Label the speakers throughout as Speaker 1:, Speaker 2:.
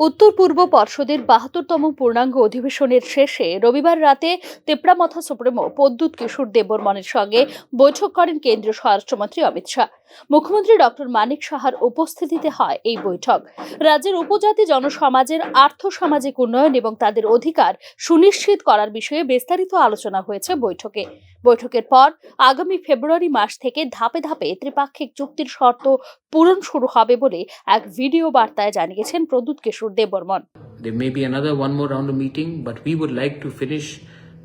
Speaker 1: উত্তর পূর্ব পর্ষদের ৭২তম পূর্ণাঙ্গ অধিবেশনের শেষে রবিবার রাতে তেপড়ামথা সুপ্রিমো প্রদ্যুৎ কিশোর দেববর্মনের সঙ্গে বৈঠক করেন কেন্দ্রীয় স্বরাষ্ট্রমন্ত্রী অমিত শাহ। মুখ্যমন্ত্রী ডক্টর মানিক সাহার উপস্থিতিতে হয় এই বৈঠক। রাজ্যের উপজাতি জনসমাজের আর্থ-সামাজিক উন্নয়ন এবং তাদের অধিকার সুনিশ্চিত করার বিষয়ে বিস্তারিত আলোচনা হয়েছে বৈঠকে। বৈঠকের পর আগামী ফেব্রুয়ারি মাস থেকে ধাপে ধাপে ত্রিপাক্ষিক চুক্তির শর্ত পূরণ শুরু হবে বলে এক ভিডিও বার্তায় জানিয়েছেন Pradyut Kishore Debbarman.
Speaker 2: There may be another one more round of meeting, but we would like to finish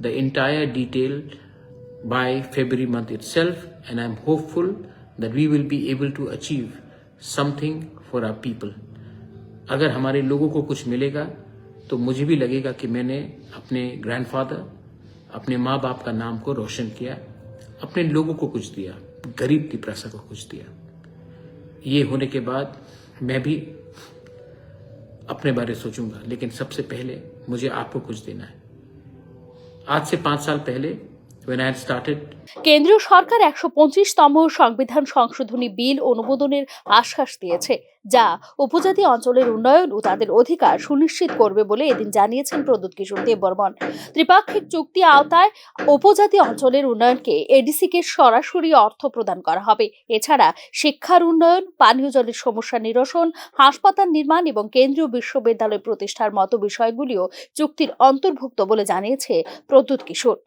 Speaker 2: the entire detail by February month itself, and I'm hopeful that we will be able to achieve something for our people. अगर हमारे लोगों को कुछ मिलेगा तो मुझे भी लगेगा कि मैंने अपने ग्रैंडफादर, अपने माँ बाप का नाम को रोशन किया, अपने लोगों को कुछ दिया, गरीब तिपरासा को कुछ दिया। ये होने के बाद मैं भी अपने बारे सोचूंगा, लेकिन सबसे पहले मुझे आपको कुछ देना है। आज से 5 साल पहले when I had started,
Speaker 1: কেন্দ্রীয় সরকার ১২৫তম সংবিধান সংশোধনী বিল অনুমোদনের আশ্বাস দিয়েছে, যা উপজাতি অঞ্চলের উন্নয়ন ও তাদের অধিকার সুনিশ্চিত করবে বলে এদিন জানিয়েছেন প্রদ্যুৎ কিশোর দেববর্মন। ত্রিপাক্ষিক চুক্তি আওতায় উপজাতি অঞ্চলের উন্নয়নকে এডিসিকে সরাসরি অর্থ প্রদান করা হবে। এছাড়া শিক্ষার উন্নয়ন, পানীয় জলের সমস্যা নিরসন, হাসপাতাল নির্মাণ এবং কেন্দ্রীয় বিশ্ববিদ্যালয় প্রতিষ্ঠার মতো বিষয়গুলিও চুক্তির অন্তর্ভুক্ত বলে জানিয়েছে প্রদ্যুৎ কিশোর।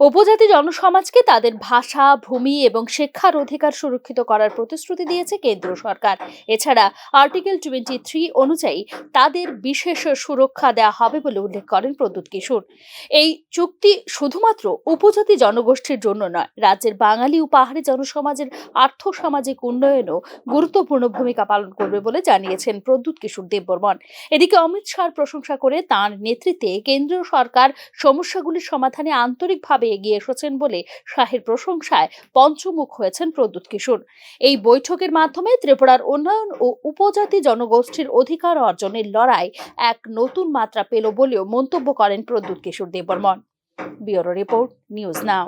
Speaker 1: উপজাতি জনসমাজকে তাদের ভাষা, ভূমি এবং শিক্ষার অধিকার সুরক্ষিত করার প্রতিশ্রুতি দিয়েছে কেন্দ্র সরকার। এছাড়া আর্টিকেল 23 অনুযায়ী তাদের বিশেষ সুরক্ষা দেওয়া হবে বলে উল্লেখ করেন প্রদ্যুৎ কিশোর। এই চুক্তি শুধুমাত্র উপজাতি জনগোষ্ঠীর জন্য নয়, রাজ্যের বাঙালি ও পাহাড়ি জনসমাজের আর্থ-সামাজিক উন্নয়নেও গুরুত্বপূর্ণ ভূমিকা পালন করবে বলে জানিয়েছেন প্রদ্যুৎ কিশোর দেববর্মন। এদিকে অমিত শাহর প্রশংসা করে তাঁর নেতৃত্বে কেন্দ্রীয় সরকার সমস্যাগুলির সমাধানে আন্তরিকভাবে এগিয়ে এসেছেন বলে শাহের প্রশংসায় পঞ্চমুখ হয়েছেন প্রদ্যুৎ কিশোর। এই বৈঠকের মাধ্যমে ত্রিপুরার উন্নয়ন ও উপজাতি জনগোষ্ঠীর অধিকার অর্জনের লড়াই এক নতুন মাত্রা পেল বলেও মন্তব্য করেন Pradyot Kishore Debbarman. Bureau report, news নাও।